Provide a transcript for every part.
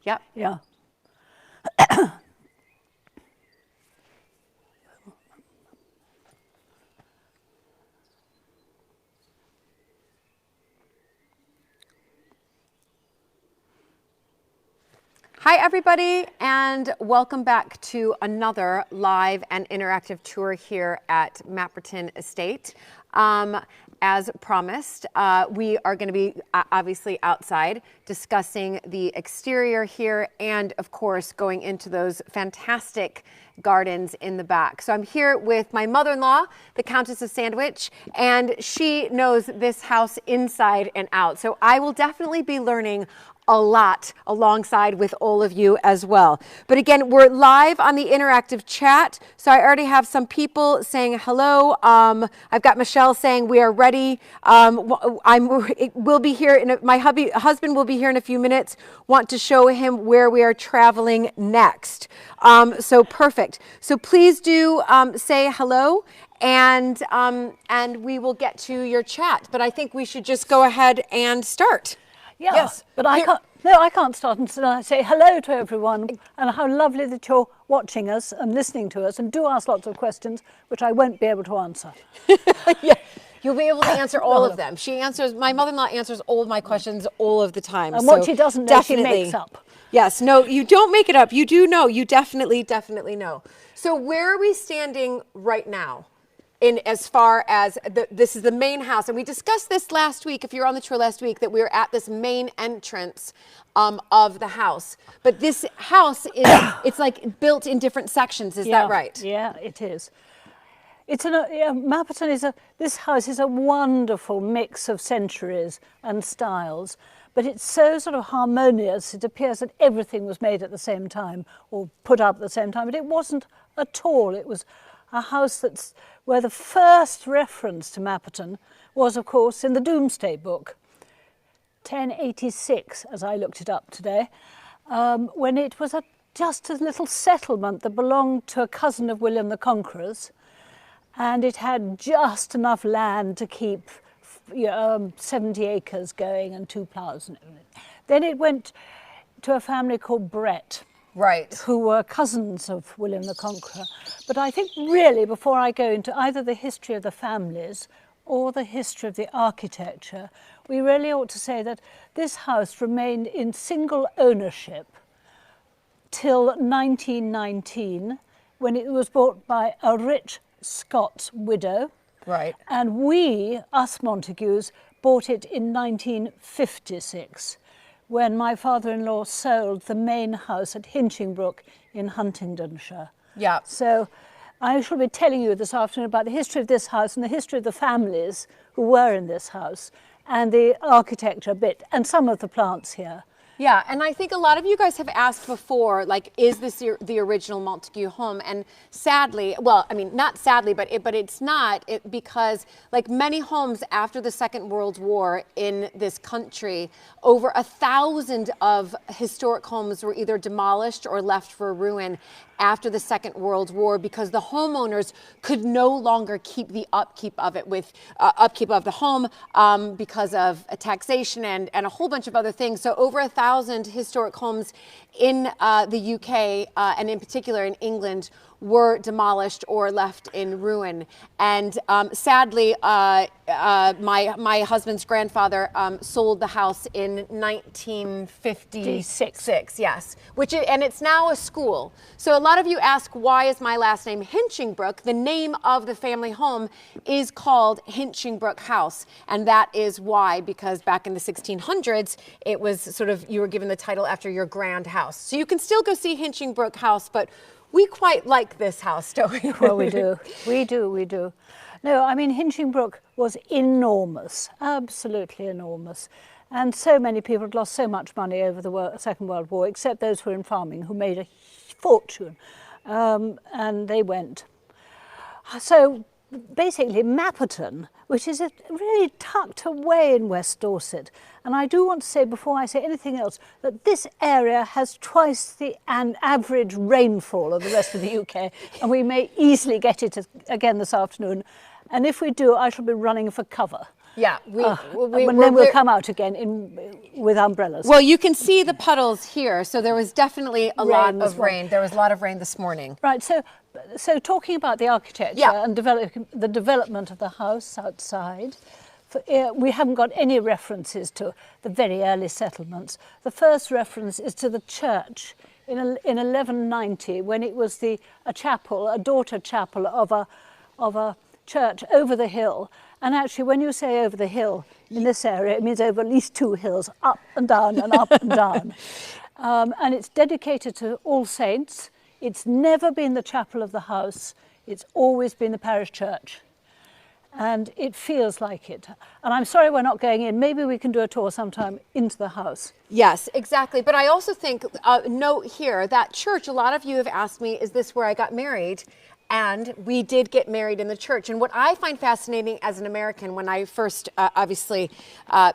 Yep. Yeah. Hi everybody, and welcome back to another live and interactive tour here at Mapperton Estate. As promised, we are going to be obviously outside discussing the exterior here and of course going into those fantastic gardens in the back. So I'm here with my mother-in-law, the Countess of Sandwich, and she knows this house inside and out. So I will definitely be learning a lot alongside with all of you as well. But again, we're live on the interactive chat. So I already have some people saying hello. I've got Michelle saying we are ready. We'll be here my husband will be here in a few minutes. Want to show him where we are traveling next. So perfect. So please do say hello. And we will get to your chat. But I think we should just go ahead and start. Yeah, yes, but I can't start until I say hello to everyone and how lovely that you're watching us and listening to us, and do ask lots of questions, which I won't be able to answer. Yeah, you'll be able to answer all of them. My mother-in-law answers all of my questions all of the time. And what she doesn't know, she makes up. Yes, no, you don't make it up. You do know. You definitely know. So where are we standing right now? In as far as this is the main house, and we discussed this last week, if you're on the tour last week, that we were at this main entrance of the house. But this house is, it's like built in different sections, is that right? Yeah, it is. Mapperton this house is a wonderful mix of centuries and styles, but it's so sort of harmonious, it appears that everything was made at the same time, or put up at the same time, but it wasn't at all. It was a house where the first reference to Mapperton was, of course, in the Domesday Book, 1086, as I looked it up today, when it was just a little settlement that belonged to a cousin of William the Conqueror's, and it had just enough land to keep 70 acres going and 2 ploughs and everything. Then it went to a family called Brett. Right. Who were cousins of William the Conqueror. But I think really, before I go into either the history of the families or the history of the architecture, we really ought to say that this house remained in single ownership till 1919, when it was bought by a rich Scots widow. Right. And we, us Montagus, bought it in 1956. When my father-in-law sold the main house at Hinchingbrook in Huntingdonshire. Yeah. So I shall be telling you this afternoon about the history of this house and the history of the families who were in this house, and the architecture a bit, and some of the plants here. Yeah, and I think a lot of you guys have asked before, like, is this the original Montagu home? And sadly, well, I mean, not sadly, but it's not, because like many homes after the Second World War in this country, over 1,000 of historic homes were either demolished or left for ruin after the Second World War, because the homeowners could no longer keep the upkeep of it with upkeep of the home because of taxation and a whole bunch of other things. So over 1,000 historic homes in the UK and in particular in England were demolished or left in ruin. And sadly, my husband's grandfather sold the house in 1956. Yes, and it's now a school. So a lot of you ask, why is my last name Hinchingbrook? The name of the family home is called Hinchingbrook House, and that is why, because back in the 1600s, it was sort of, you were given the title after your grand house. So you can still go see Hinchingbrook House, but we quite like this house, don't we? Well, we do. We do. No, I mean, Hinchingbrook was enormous, absolutely enormous. And so many people had lost so much money over the Second World War, except those who were in farming, who made a fortune. And they went. So basically, Mapperton, which is really tucked away in West Dorset. And I do want to say, before I say anything else, that this area has twice the average rainfall of the rest of the UK, and we may easily get it again this afternoon. And if we do, I shall be running for cover. Yeah, and then we'll come out again with umbrellas. Well, you can see the puddles here, so there was definitely a lot of well. rain. There was a lot of rain this morning. Right, so talking about the architecture and the development of the house outside, we haven't got any references to the very early settlements. The first reference is to the church in 1190, when it was a chapel, a daughter chapel of a church over the hill. And actually, when you say over the hill in this area, it means over at least 2 hills, up and down and up and down. And it's dedicated to All Saints. It's never been the chapel of the house. It's always been the parish church. And it feels like it. And I'm sorry we're not going in. Maybe we can do a tour sometime into the house. Yes, exactly. But I also think, note here, that church, a lot of you have asked me, is this where I got married? And we did get married in the church. And what I find fascinating as an American, when I first obviously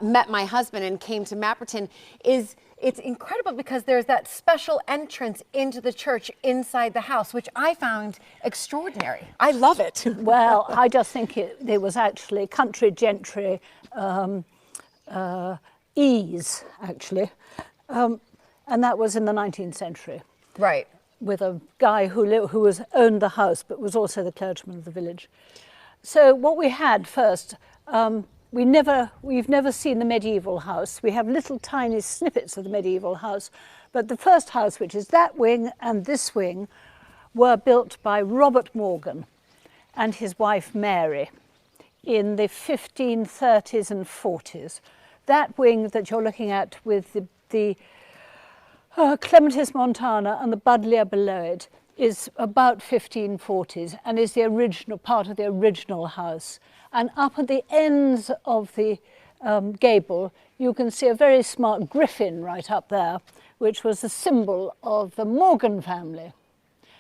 met my husband and came to Mapperton, is it's incredible because there's that special entrance into the church inside the house, which I found extraordinary. I love it. Well, I just think it was actually country gentry ease, actually. And that was in the 19th century. Right. With a guy who owned the house, but was also the clergyman of the village. So what we had first, we've never seen the medieval house. We have little tiny snippets of the medieval house, but the first house, which is that wing and this wing, were built by Robert Morgan and his wife Mary in the 1530s and 40s. That wing that you're looking at with the Clematis Montana and the Budleia below it is about 1540s and is the original part of the original house. And up at the ends of the gable, you can see a very smart griffin right up there, which was the symbol of the Morgan family.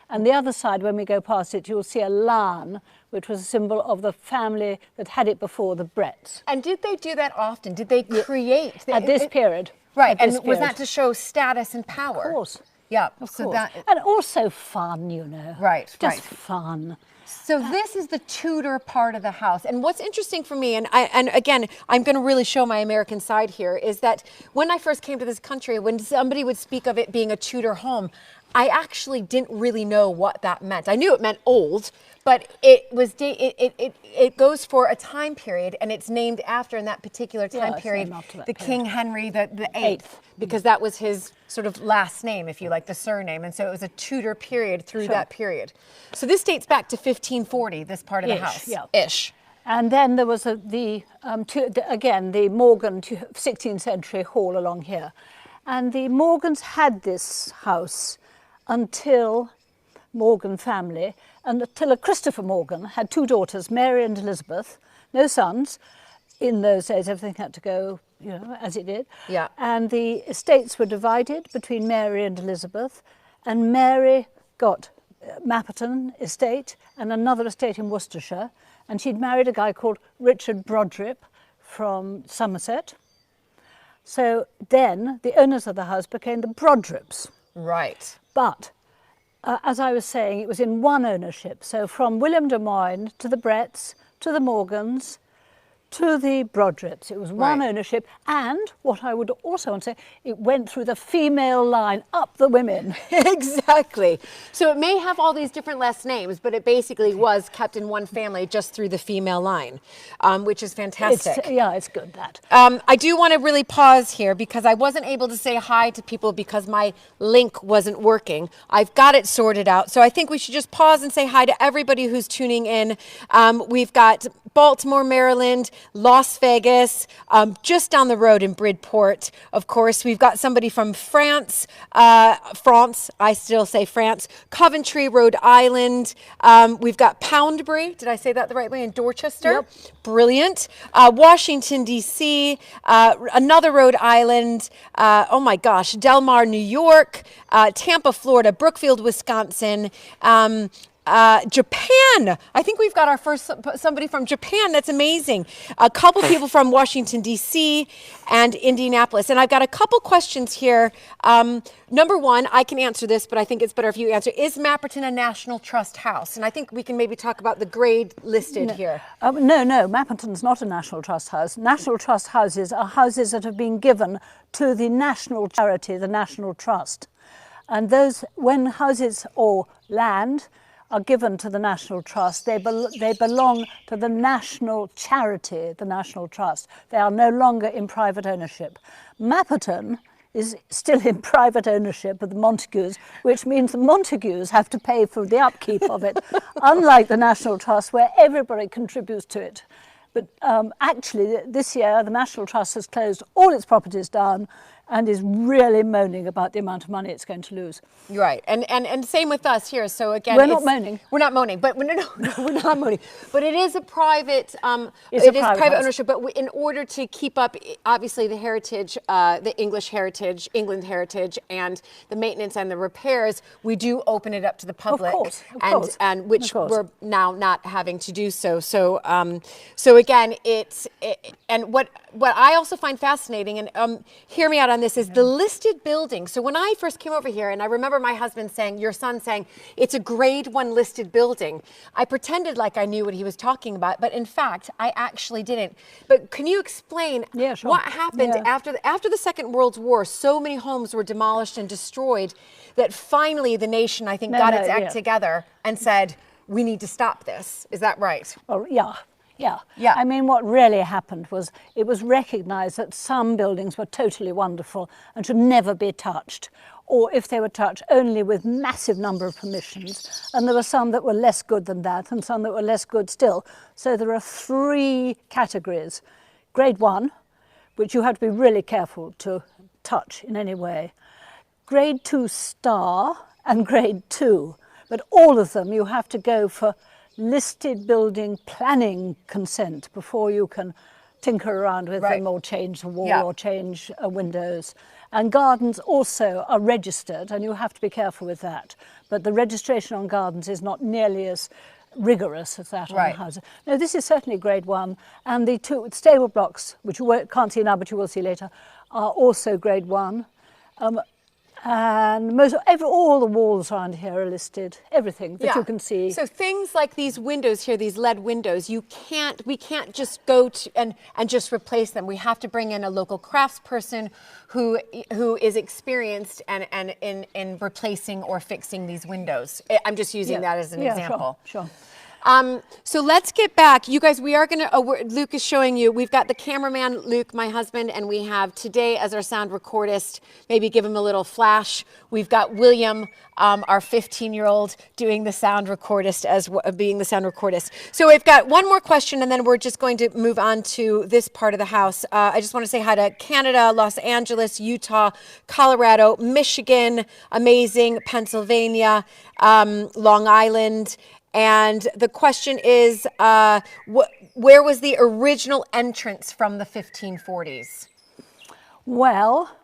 And the other side, when we go past it, you'll see a lion, which was a symbol of the family that had it before, the Bretts. And did they do that often? Did they create? At this period. Right, and was that to show status and power? Of course. Yeah, of so course. that... And also fun, you know. Right, Just fun. So this is the Tudor part of the house. And what's interesting for me, and again, I'm going to really show my American side here, is that when I first came to this country, when somebody would speak of it being a Tudor home, I actually didn't really know what that meant. I knew it meant old, but it goes for a time period, and it's named after, in that particular time period, the King Henry the Eighth, because that was his sort of last name, if you like, the surname, and so it was a Tudor period through that period. So this dates back to 1540. This part of the house, ish. And then there was again the Morgan 16th century hall along here, and the Morgans had this house until Morgan family, and until Christopher Morgan had 2 daughters, Mary and Elizabeth, no sons. In those days, everything had to go, you know, as it did. Yeah. And the estates were divided between Mary and Elizabeth, and Mary got Mapperton estate and another estate in Worcestershire, and she'd married a guy called Richard Brodrip from Somerset. So then the owners of the house became the Brodrips. Right. But as I was saying, it was in one ownership. So from William de Moyne to the Bretts, to the Morgans, to the Brodrips. It was one ownership. And what I would also want to say, it went through the female line, up the women. Exactly. So it may have all these different last names, but it basically was kept in one family just through the female line, which is fantastic. It's good, that. I do want to really pause here because I wasn't able to say hi to people because my link wasn't working. I've got it sorted out. So I think we should just pause and say hi to everybody who's tuning in. We've got Baltimore, Maryland, Las Vegas, just down the road in Bridport, of course. We've got somebody from France, I still say France, Coventry, Rhode Island. We've got Poundbury, did I say that the right way, in Dorchester? Yep. Brilliant. Washington, D.C., another Rhode Island, oh my gosh, Del Mar, New York, Tampa, Florida, Brookfield, Wisconsin, Japan. I think we've got our first somebody from Japan. That's amazing. A couple people from Washington, D.C. and Indianapolis. And I've got a couple questions here. Number one, I can answer this, but I think it's better if you answer. Is Mapperton a National Trust house? And I think we can maybe talk about the grade listed here. No, Mapperton's not a National Trust house. National Trust houses are houses that have been given to the national charity, the National Trust. And those, when houses or land are given to the National Trust, they belong to the national charity, the National Trust. They are no longer in private ownership. Mapperton is still in private ownership of the Montagus, which means the Montagus have to pay for the upkeep of it, unlike the National Trust, where everybody contributes to it. But actually, this year, the National Trust has closed all its properties down and is really moaning about the amount of money it's going to lose. Right, and same with us here. So again, we're not moaning. We're not moaning, but no, we're not moaning. But it is a private, it is private ownership. But in order to keep up, obviously, the heritage, the English heritage, England heritage, and the maintenance and the repairs, we do open it up to the public, of course. And which we're now not having to do so. So, so again, and what I also find fascinating, and hear me out on this, is the listed building. So when I first came over here, and I remember my husband saying, your son saying, it's a grade 1 listed building. I pretended like I knew what he was talking about, but in fact, I actually didn't. But can you explain what happened after the Second World War? So many homes were demolished and destroyed that finally the nation, I think, got its act together and said, we need to stop this. Is that right? Well, yeah. I mean, what really happened was it was recognised that some buildings were totally wonderful and should never be touched, or if they were touched, only with massive number of permissions. And there were some that were less good than that and some that were less good still. So there are 3 categories. Grade 1, which you have to be really careful to touch in any way. Grade 2 star and grade 2. But all of them you have to go for listed building planning consent before you can tinker around with them or change the wall or change windows. And gardens also are registered, and you have to be careful with that. But the registration on gardens is not nearly as rigorous as that on houses. No, this is certainly grade 1, and the 2 stable blocks, which you can't see now but you will see later, are also grade 1. And all the walls around here are listed, everything that you can see. So things like these windows here, these lead windows, we can't just go to and just replace them. We have to bring in a local craftsperson who is experienced and in replacing or fixing these windows. I'm just using that as an example. Sure. So let's get back. You guys, we are going to, Luke is showing you, we've got the cameraman, Luke, my husband, and we have today as our sound recordist, maybe give him a little flash. We've got William, our 15-year-old, doing the sound recordist being the sound recordist. So we've got one more question, and then we're just going to move on to this part of the house. I just want to say hi to Canada, Los Angeles, Utah, Colorado, Michigan, amazing, Pennsylvania, Long Island. And the question is, where was the original entrance from the 1540s? Well,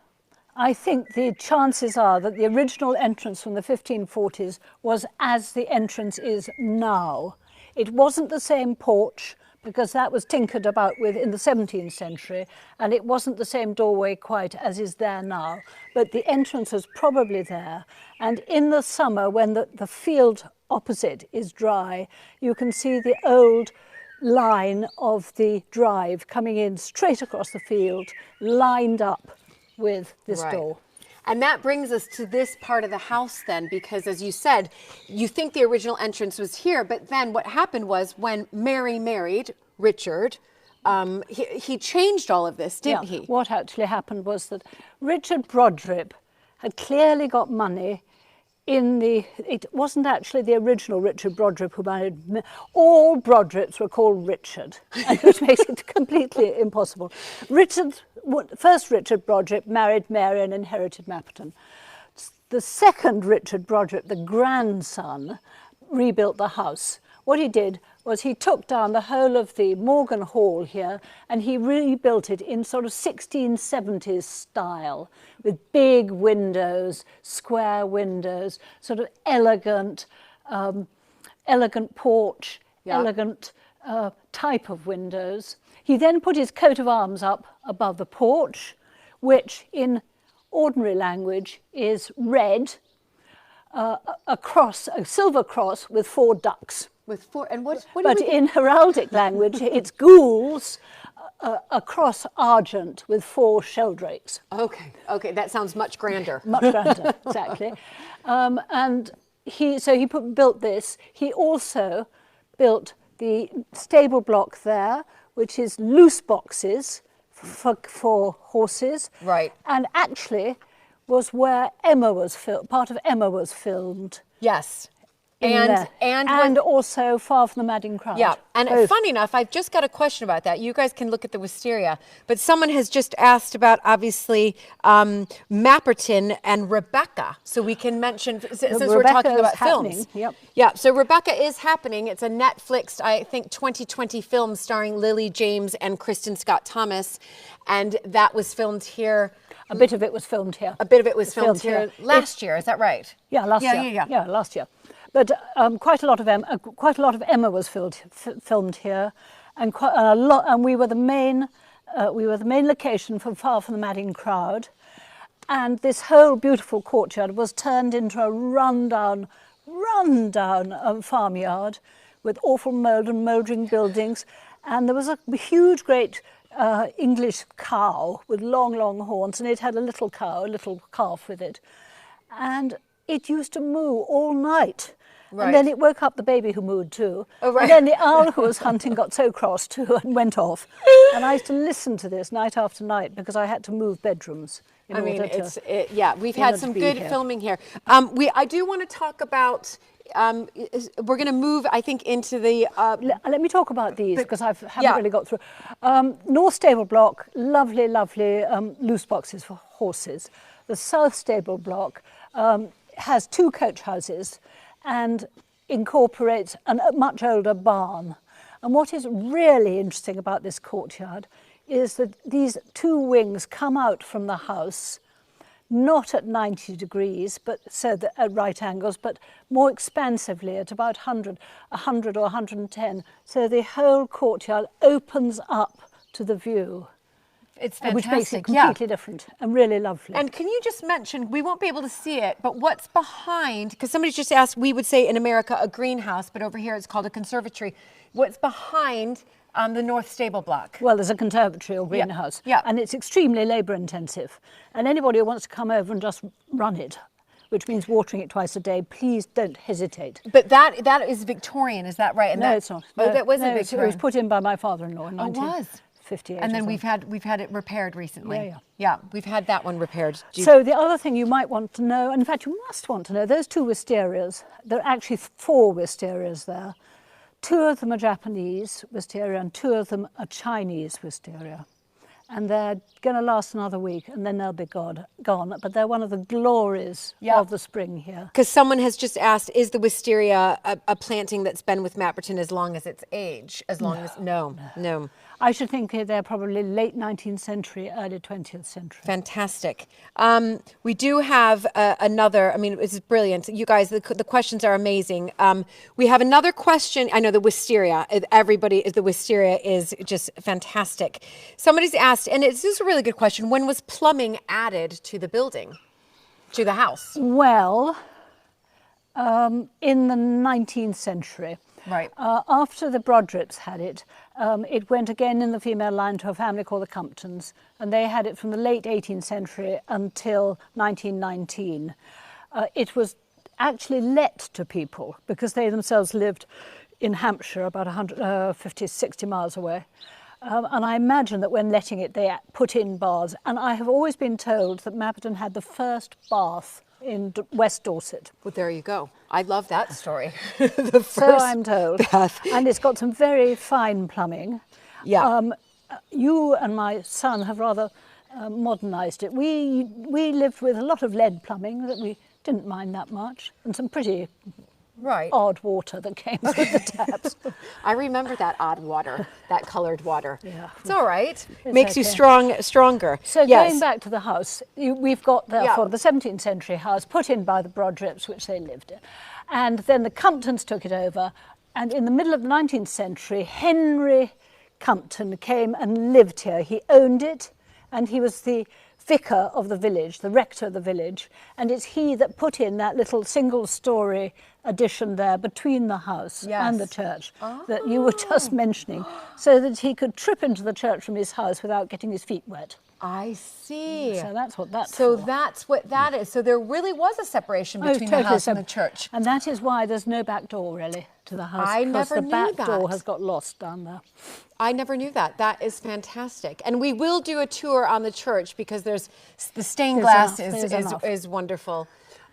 I think the chances are that the original entrance from the 1540s was as the entrance is now. It wasn't the same porch, because that was tinkered about with in the 17th century, and it wasn't the same doorway quite as is there now. But the entrance was probably there, and in the summer when the field opposite is dry, you can see the old line of the drive coming in straight across the field, lined up with this door. And that brings us to this part of the house then, because as you said, you think the original entrance was here, but then what happened was when Mary married Richard, he changed all of this, didn't he? What actually happened was that Richard Brodribb had clearly got money it wasn't actually the original Richard Brodribb who married, all Brodribs were called Richard, which makes it completely impossible. First Richard Brodribb married Mary and inherited Mapperton. The second Richard Brodribb, the grandson, rebuilt the house. What he did was he took down the whole of the Morgan Hall here and he rebuilt it in sort of 1670s style with big windows, square windows, sort of elegant, elegant porch, elegant type of windows. He then put his coat of arms up above the porch, which in ordinary language is red, a cross, a silver cross with 4 ducks. With 4, and what But in heraldic language, it's gules, a cross argent with 4 sheldrakes. Okay, that sounds much grander. Much grander, exactly. And he built this. He also built the stable block there, which is loose boxes for horses. Right. And actually was where Emma was part of Emma was filmed. Yes. And also Far from the Madding Crowd. Yeah, and both. funny enough, I've just got a question about that. You guys can look at the wisteria, but someone has just asked about, obviously, Mapperton and Rebecca. So we can mention, since we're talking about films. Yep. Yeah, so Rebecca is happening. It's a Netflix, I think, 2020 film starring Lily James and Kristen Scott Thomas, and that was filmed here. A bit of it was filmed here. A bit of it was filmed here last year, is that right? Yeah, last year. Yeah, last year. But quite a lot of Emma was filmed here, and we were the main location for Far from the Madding Crowd, and this whole beautiful courtyard was turned into a rundown farmyard with awful mould and mouldering buildings, and there was a huge, great English cow with long horns, and it had a little calf with it, and it used to moo all night. Right. And then it woke up the baby who mooed too. Oh, right. And then the owl who was hunting got so cross too and went off. And I used to listen to this night after night because I had to move bedrooms. We've had some good filming here. I do want to talk about, we're going to move, I think, into the... Let me talk about these because I haven't really got through. North Stable Block, lovely loose boxes for horses. The South Stable Block has 2 coach houses and incorporates a much older barn. And what is really interesting about this courtyard is that these 2 wings come out from the house, not at 90 degrees, but so that at right angles, but more expansively at about 100 or 110. So the whole courtyard opens up to the view. It's fantastic. Which makes it completely different and really lovely. And can you just mention, we won't be able to see it, but what's behind, because somebody just asked, we would say in America a greenhouse, but over here it's called a conservatory. What's behind the North Stable Block? Well, there's a conservatory or greenhouse, and it's extremely labour intensive. And anybody who wants to come over and just run it, which means watering it twice a day, please don't hesitate. But that is Victorian, is that right? And no, it's not. Oh, that wasn't Victorian. It was put in by my father-in-law in 1958. And then we've had it repaired recently. Yeah, we've had that one repaired. So the other thing you might want to know, in fact you must want to know, those 2 wisterias, there are actually 4 wisterias there. 2 of them are Japanese wisteria and 2 of them are Chinese wisteria. And they're going to last another week and then they'll be gone. But they're one of the glories of the spring here. Because someone has just asked, is the wisteria a planting that's been with Mapperton as long as its age? No. I should think they're probably late 19th century, early 20th century. Fantastic. We do have another, I mean, this is brilliant. You guys, the questions are amazing. We have another question. I know the wisteria, the wisteria is just fantastic. Somebody's asked, and this is a really good question, when was plumbing added to the building, to the house? Well, in the 19th century. Right. After the Brodripps had it, it went again in the female line to a family called the Countess, and they had it from the late 18th century until 1919. It was actually let to people because they themselves lived in Hampshire, about 150, 60 miles away. And I imagine that when letting it, they put in baths. And I have always been told that Mapperton had the first bath in West Dorset. Well, there you go. I love that story. So I'm told. Bath. And it's got some very fine plumbing. Yeah. You and my son have rather modernised it. We lived with a lot of lead plumbing that we didn't mind that much, and some pretty Right. odd water that came through the taps. I remember that odd water, that colored water. Yeah. It's all right. It's Makes you okay. stronger. So yes. going back to the house, we've got therefore the 17th century house put in by the Brodripps, which they lived in. And then the Comptons took it over. And in the middle of the 19th century, Henry Compton came and lived here. He owned it, and he was the vicar of the village, the rector of the village. And it's he that put in that little single-storey addition there between the house and the church that you were just mentioning, so that he could trip into the church from his house without getting his feet wet. I see. So that's what that's So for. that's what that is. So there really was a separation between the house and the church. And that is why there's no back door really to the house. I never knew because the back door that. has got lost down there. I never knew that. That is fantastic. And we will do a tour on the church because there's the stained glass is wonderful.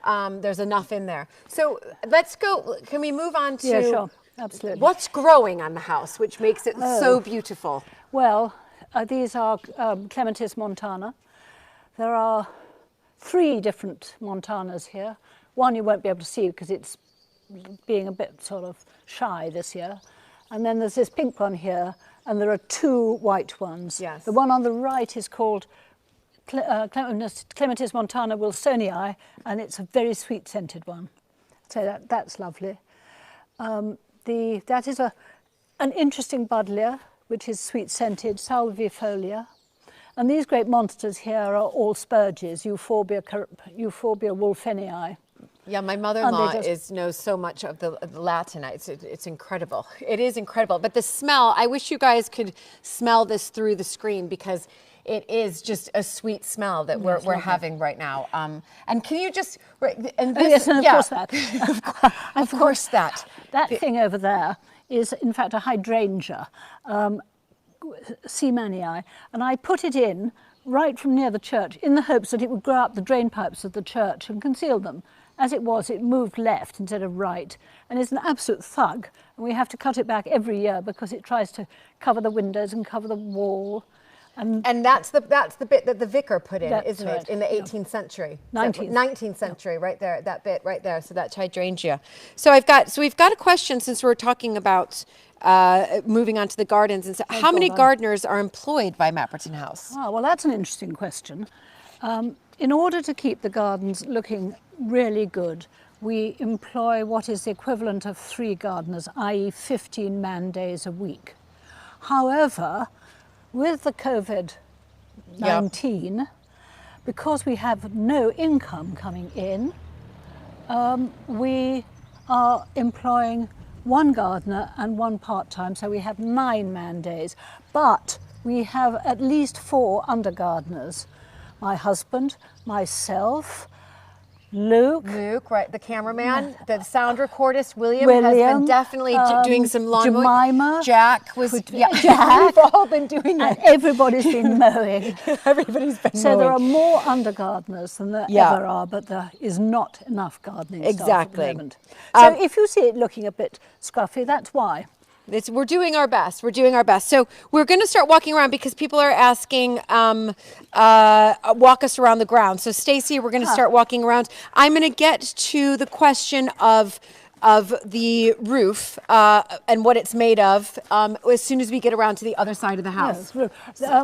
There's enough in there. So let's go. Can we move on to sure. Absolutely. what's growing on the house, which makes it so beautiful? Well, these are Clematis montana. There are 3 different montanas here. One you won't be able to see because it's being a bit sort of shy this year. And then there's this pink one here, and there are 2 white ones. Yes. The one on the right is called Clematis montana wilsonii, and it's a very sweet scented one. So that's lovely. That is an interesting buddleia, which is sweet scented, salvifolia. And these great monsters here are all spurges, Euphorbia wolfenii. Yeah, my mother-in-law knows so much of the Latin. It's incredible. It is incredible. But the smell, I wish you guys could smell this through the screen because it is just a sweet smell that we're having right now. And can you just, and this, yes, and of course that. of course that. That thing over there is in fact a hydrangea, Seamanii, and I put it in right from near the church in the hopes that it would grow up the drain pipes of the church and conceal them. As it was, it moved left instead of right, and it's an absolute thug. And we have to cut it back every year because it tries to cover the windows and cover the wall. And that's the bit that the vicar put in, isn't right. it? In the 18th century. 19th century, right there, that bit right there. So that's hydrangea. So we've got a question since we're talking about moving on to the gardens. And so how many gardeners are employed by Mapperton House? Oh, well, that's an interesting question. In order to keep the gardens looking really good, we employ what is the equivalent of 3 gardeners, i.e. 15 man days a week. However, with the COVID-19, because we have no income coming in, we are employing 1 gardener and 1 part-time, so we have 9 man days. But we have at least 4 under gardeners. My husband, myself, Luke, right, the cameraman, the sound recordist, William has been definitely doing some lawn Jemima, Jack was, Jack, we've all been doing it. And everybody's been mowing. Everybody's been mowing. So there are more under gardeners than there ever are, but there is not enough gardening staff at the moment. So if you see it looking a bit scruffy, that's why. We're doing our best. We're doing our best. So we're going to start walking around because people are asking, walk us around the grounds. So Stacey, we're going to start walking around. I'm going to get to the question of the roof and what it's made of as soon as we get around to the other side of the house. Yes.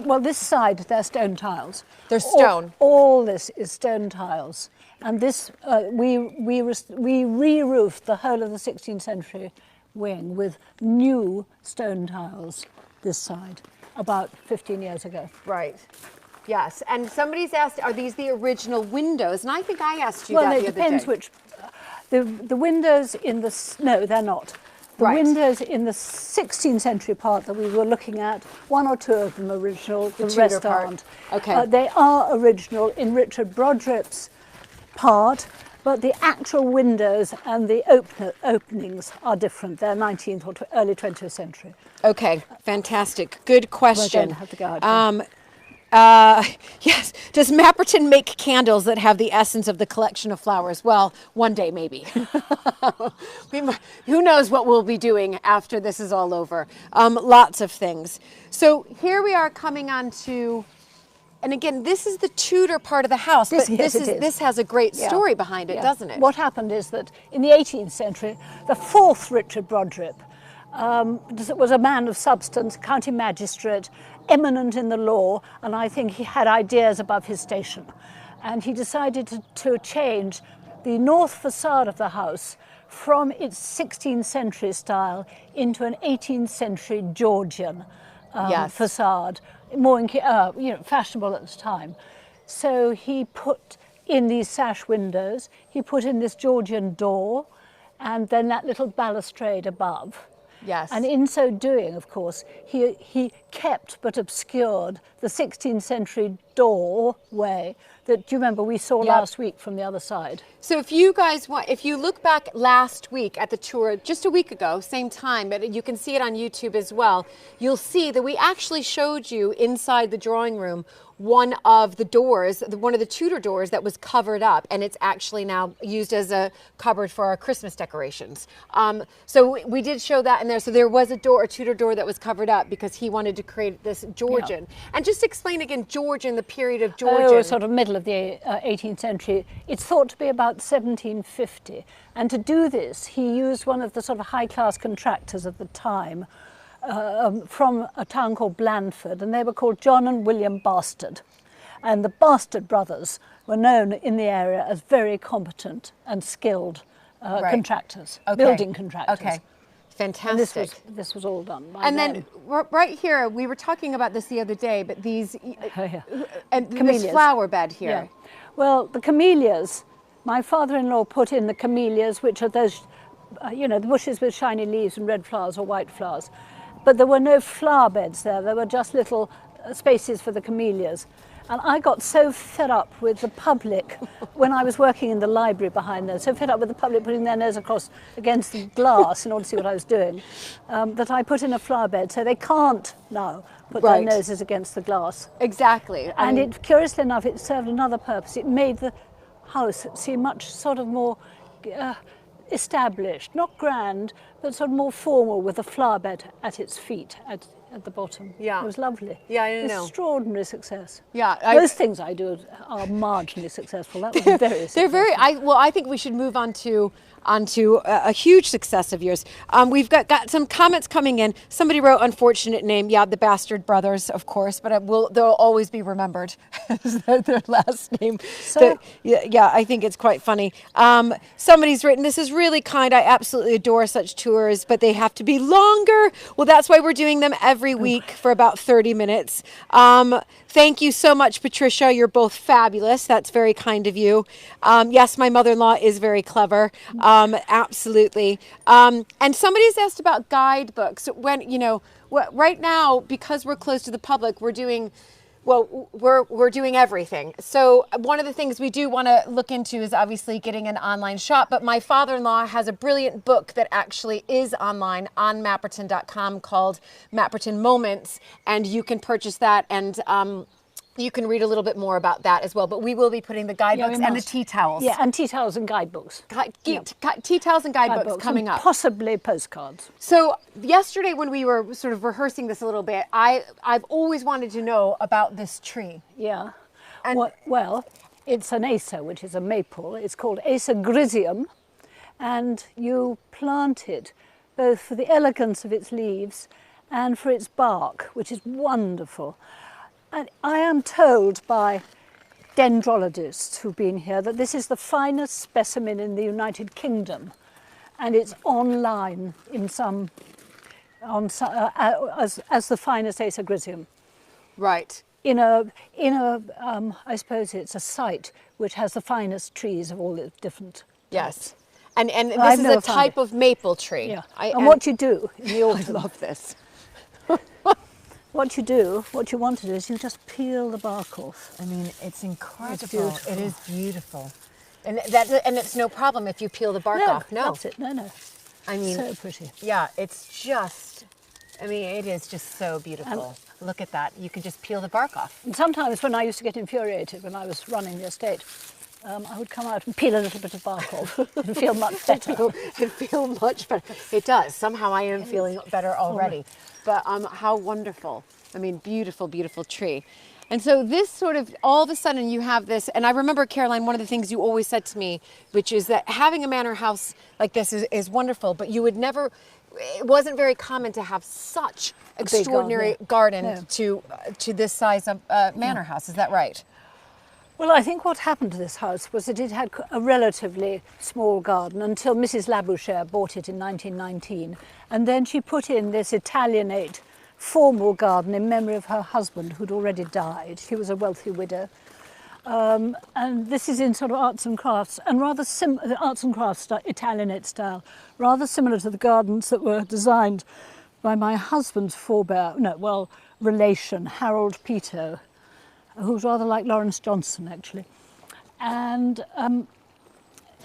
Well, this side, they're stone tiles. They're stone. All this is stone tiles. And this, we re-roofed the whole of the 16th century wing with new stone tiles this side about 15 years ago. Right. Yes. And somebody's asked, are these the original windows? And I think I asked you that the other day. Well, it depends which. The windows in the, no, they're not. The windows in the 16th century part that we were looking at, 1 or 2 of them are original, the rest aren't. Okay. They are original in Richard Brodripp's part, but the actual windows and the openings are different. They're 19th or early 20th century. Okay, fantastic. Good question. We don't have the garden. Yes. Does Mapperton make candles that have the essence of the collection of flowers? Well, one day maybe. Who knows what we'll be doing after this is all over. Lots of things. So here we are coming on to And again, this is the Tudor part of the house, but this has a great story behind it, doesn't it? What happened is that in the 18th century, the fourth Richard Brodribb was a man of substance, county magistrate, eminent in the law, and I think he had ideas above his station. And he decided to change the north facade of the house from its 16th century style into an 18th century Georgian facade, more fashionable at the time. So he put in these sash windows, he put in this Georgian door, and then that little balustrade above. Yes. And in so doing, of course, he kept but obscured the 16th century doorway that, do you remember, we saw last week from the other side. So if you guys want, if you look back last week at the tour, just a week ago, same time, but you can see it on YouTube as well, you'll see that we actually showed you inside the drawing room one of the doors, one of the Tudor doors that was covered up, and it's actually now used as a cupboard for our Christmas decorations. So we did show that in there. So there was a Tudor door that was covered up because he wanted to create this Georgian. Yeah. And just explain again, Georgian, the period of Georgian. Oh, sort of middle of the 18th century. It's thought to be about 1750. And to do this, he used one of the sort of high-class contractors of the time, from a town called Blandford, and they were called John and William Bastard. And the Bastard brothers were known in the area as very competent and skilled contractors, building contractors. Okay, fantastic. And this was all done by them. And then right here, we were talking about this the other day, but these, and camellias. This flower bed here. Yeah. Well, the camellias, my father-in-law put in the camellias, which are those, the bushes with shiny leaves and red flowers or white flowers. But there were no flower beds there. There were just little spaces for the camellias. And I got so fed up with the public when I was working in the library behind there, so fed up with the public putting their nose across against the glass in order to see what I was doing, that I put in a flower bed so they can't now put their noses against the glass. Exactly. And it, curiously enough, it served another purpose. It made the house seem much sort of more established, not grand, but sort of more formal, with a flower bed at its feet at the bottom. Yeah. It was lovely. Yeah, I know. Extraordinary success. Yeah. Most things I do are marginally successful. That was very successful. They're very, I think we should move on to a huge success of yours. We've got some comments coming in. Somebody wrote unfortunate name. Yeah, the Bastard brothers, of course, but they'll always be remembered as their last name. So, yeah, I think it's quite funny. Somebody's written, this is really kind. I absolutely adore such tours, but they have to be longer. Well, that's why we're doing them every week for about 30 minutes. Thank you so much, Patricia. You're both fabulous. That's very kind of you. Yes, my mother-in-law is very clever. Absolutely. And somebody's asked about guidebooks. When, right now, because we're closed to the public, we're doing everything. So one of the things we do want to look into is obviously getting an online shop, but my father-in-law has a brilliant book that actually is online on Mapperton.com called Mapperton Moments, and you can purchase that, and you can read a little bit more about that as well. But we will be putting the guidebooks and the tea towels. Yeah, and tea towels and guidebooks. Tea towels and guidebooks coming up. Possibly postcards. So yesterday when we were sort of rehearsing this a little bit, I've always wanted to know about this tree. Yeah. And well, it's an acer, which is a maple. It's called Acer grisium, and you plant it both for the elegance of its leaves and for its bark, which is wonderful. And I am told by dendrologists who've been here that this is the finest specimen in the United Kingdom, and it's online in as the finest Acer grisium. Right. I suppose it's a site which has the finest trees of all the different types. Yes. And this is a type of maple tree. Yeah. And what you do in the autumn. I love this. What you want to do is you just peel the bark off. I mean, it's incredible. It's beautiful. It is beautiful. And it's no problem if you peel the bark off. No. That's it. No. I mean, so pretty. Yeah, it's just, it is just so beautiful. Look at that. You can just peel the bark off. And sometimes when I used to get infuriated when I was running the estate, I would come out and peel a little bit of bark off and feel much better. It feels much better. It does. Somehow I am feeling better already. But how wonderful. Beautiful, beautiful tree. And so this sort of, all of a sudden you have this, and I remember, Caroline, one of the things you always said to me, which is that having a manor house like this is wonderful, but you would never, it wasn't very common to have such extraordinary garden to this size of manor house. Is that right? Well, I think what happened to this house was that it had a relatively small garden until Mrs. Labouchere bought it in 1919. And then she put in this Italianate formal garden in memory of her husband, who'd already died. She was a wealthy widow. And this is in sort of arts and crafts, and rather arts and crafts Italianate style, rather similar to the gardens that were designed by my husband's relation, Harold Peto, who's rather like Lawrence Johnson, actually. And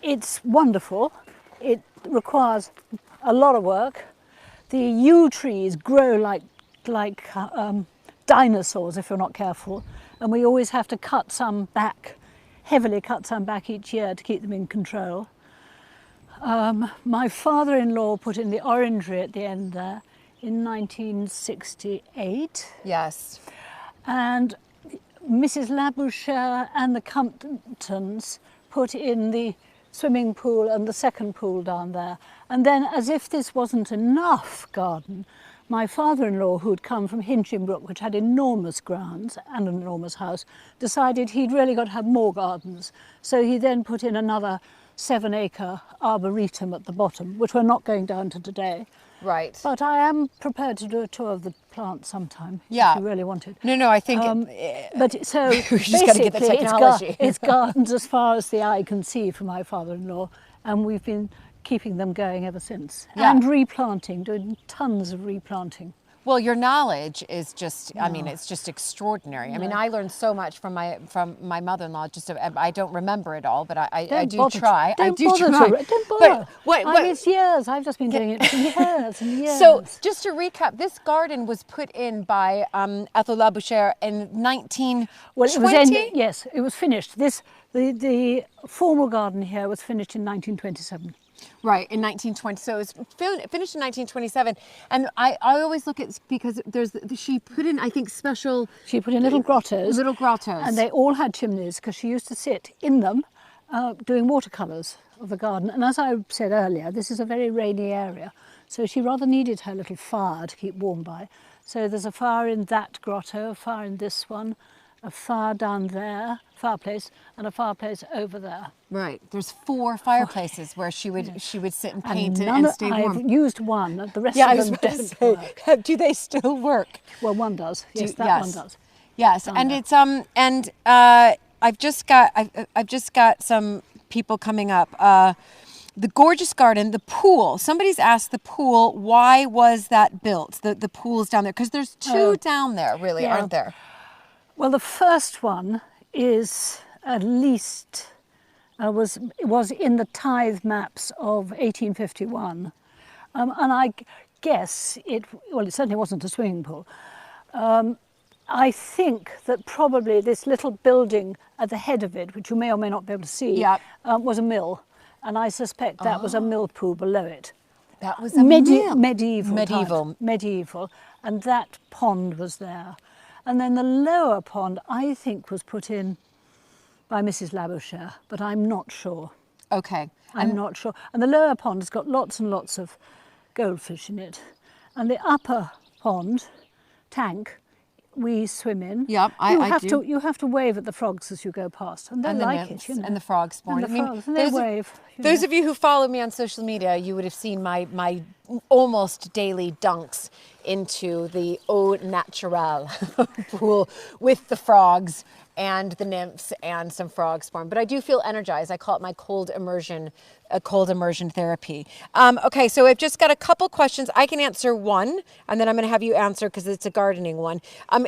it's wonderful. It requires a lot of work. The yew trees grow like dinosaurs if you're not careful, and we always have to cut some back, heavily cut some back each year to keep them in control. My father-in-law put in the orangery at the end there in 1968. Yes. And Mrs. Labouchere and the Countess put in the swimming pool and the second pool down there. And then, as if this wasn't enough garden, my father-in-law, who'd come from Hinchinbrook, which had enormous grounds and an enormous house, decided he'd really got to have more gardens. So he then put in another 7-acre arboretum at the bottom, which we're not going down to today. Right. But I am prepared to do a tour of the plant sometime, if you really wanted. No, I think... but so we just got to get the technology. It's gardens as far as the eye can see for my father-in-law, and we've been keeping them going ever since. Yeah. And replanting, doing tons of replanting. Well, your knowledge is just, I mean, it's just extraordinary. I mean, I learned so much from my mother-in-law. I don't remember it all, but I do try. Don't bother. But it's years. I've just been doing it for years and years. So just to recap, this garden was put in by Ethel Labouchere in 1920? Well, it was yes, it was finished. The formal garden here was finished in 1927. Right, in 1920. So it was finished in 1927. And I always look at, because she put in, I think, she put in little grottos. Little grottos. And they all had chimneys, because she used to sit in them doing watercolours of the garden. And as I said earlier, this is a very rainy area. So she rather needed her little fire to keep warm by. So there's a fire in that grotto, a fire in this one, a fire down there, fireplace, and a fireplace over there. Right. There's 4 fireplaces where she would sit and paint and stay warm. I've used one. The rest of them don't work. Do they still work? Well, one does. Yes, one does. Yes, and it's I've just got some people coming up. The gorgeous garden, the pool. Somebody's asked the pool, why was that built? The pool's down there, because there's 2 down there, really, aren't there? Well, the first one is at least was in the tithe maps of 1851, and I guess it certainly wasn't a swimming pool. I think that probably this little building at the head of it, which you may or may not be able to see, was a mill, and I suspect that was a mill pool below it. That was a mill. Medieval, and that pond was there. And then the lower pond, I think, was put in by Mrs. Labouchere, but I'm not sure. Okay. I'm not sure. And the lower pond has got lots and lots of goldfish in it. And the upper pond, tank, we swim in. Yep, I do. You have to wave at the frogs as you go past, and they like it, you know. And the frogs spawn. And they wave. Those of you who follow me on social media, you would have seen my almost daily dunks into the eau naturelle pool with the frogs and the nymphs and some frog spawn. But I do feel energized. I call it my cold immersion therapy. Okay, so I've just got a couple questions. I can answer one, and then I'm going to have you answer because it's a gardening one.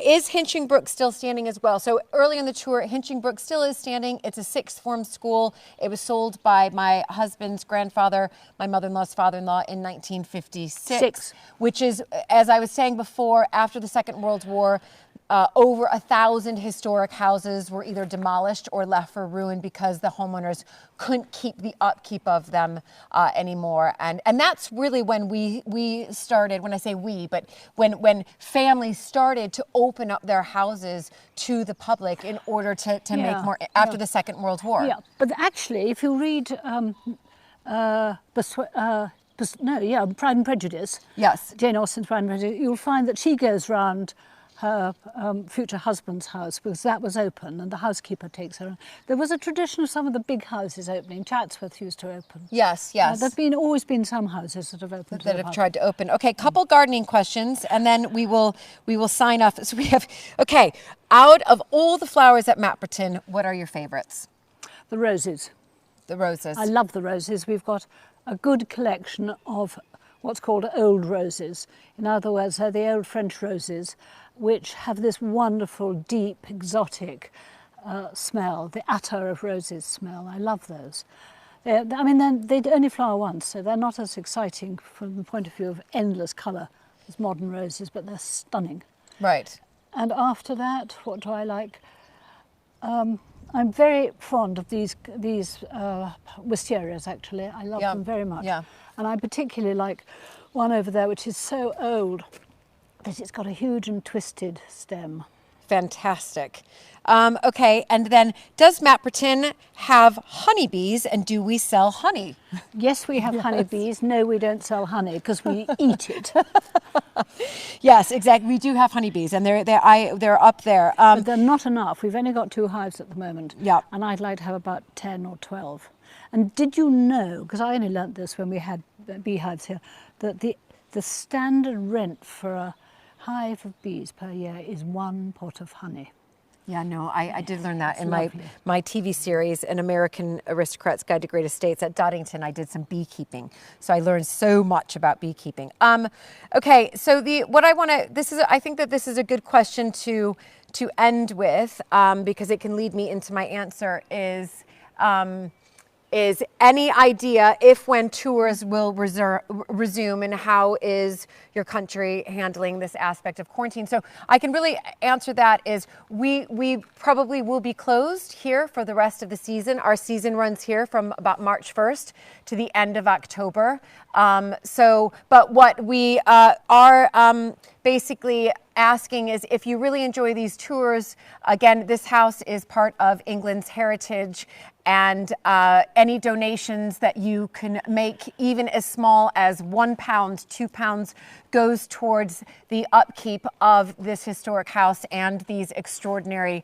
Is Hinchinbrook still standing as well? So early in the tour, Hinchinbrook still is standing. It's a 6th form school. It was sold by my husband's grandfather, my mother-in-law's father-in-law, in 1956, which is, as I was saying before, after the Second World War. over 1,000 historic houses were either demolished or left for ruin because the homeowners couldn't keep the upkeep of them anymore. And that's really when we started, when I say we, but when families started to open up their houses to the public in order to make more, after the Second World War. Yeah, but actually, if you read Pride and Prejudice, yes, Jane Austen's Pride and Prejudice, you'll find that she goes round her future husband's house because that was open and the housekeeper takes her. There was a tradition of some of the big houses opening. Chatsworth used to open. Yes, yes. There've always been some houses that have opened. That have tried to open. Okay, couple gardening questions, and then we will sign off. So we have, okay, out of all the flowers at Mapperton, what are your favorites? The roses. The roses. I love the roses. We've got a good collection of what's called old roses. In other words, they're the old French roses, which have this wonderful, deep, exotic smell, the attar of roses smell. I love those. They only flower once, so they're not as exciting from the point of view of endless colour as modern roses, but they're stunning. Right. And after that, what do I like? I'm very fond of these wisterias, actually. I love them very much. Yeah. And I particularly like one over there, which is so old that it's got a huge and twisted stem. Fantastic. Okay, and then does Mapperton have honeybees, and do we sell honey? Yes, we have honeybees. No, we don't sell honey because we eat it. Yes, exactly. We do have honeybees, and they're up there. But they're not enough. We've only got 2 hives at the moment. Yeah. And I'd like to have about 10 or 12. And did you know, because I only learnt this when we had beehives here, that the standard rent for a hive of bees per year is 1 pot of honey. Yeah, no, I did learn that in lovely. my TV series, An American Aristocrat's Guide to Great Estates at Doddington. I did some beekeeping, so I learned so much about beekeeping. Okay, so I think that this is a good question to end with because it can lead me into my answer. Is any idea if when tours will resume, and how is your country handling this aspect of quarantine? So I can really answer that is we probably will be closed here for the rest of the season. Our season runs here from about March 1st to the end of October. But what we are basically asking is if you really enjoy these tours, again, this house is part of England's heritage, and any donations that you can make, even as small as £1, £2, goes towards the upkeep of this historic house and these extraordinary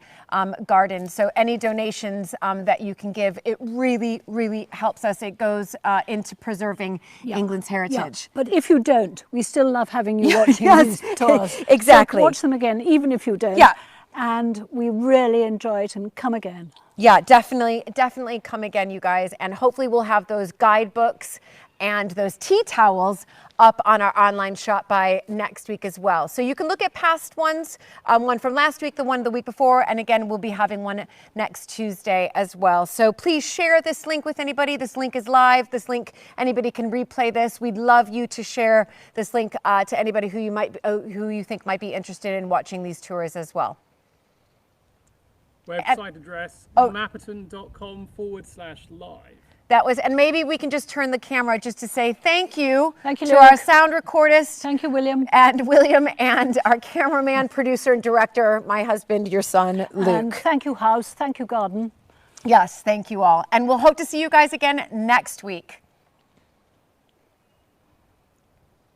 gardens. So any donations that you can give, it really, really helps us. It goes into preserving England's heritage. Yeah. But if you don't, we still love having you watching these tours. Exactly. So watch them again, even if you don't. Yeah. And we really enjoy it, and come again. Yeah, definitely come again, you guys. And hopefully we'll have those guidebooks and those tea towels up on our online shop by next week as well. So you can look at past ones, one from last week, the one the week before, and again, we'll be having one next Tuesday as well. So please share this link with anybody. This link is live. This link, anybody can replay this. We'd love you to share this link to anybody who you think might be interested in watching these tours as well. Website address, mapperton.com/live. That was, and maybe we can just turn the camera just to say thank you to Luke. our sound recordist. Thank you, William. And our cameraman, producer, and director, my husband, your son, Luke. And thank you, house. Thank you, garden. Yes, thank you all. And we'll hope to see you guys again next week.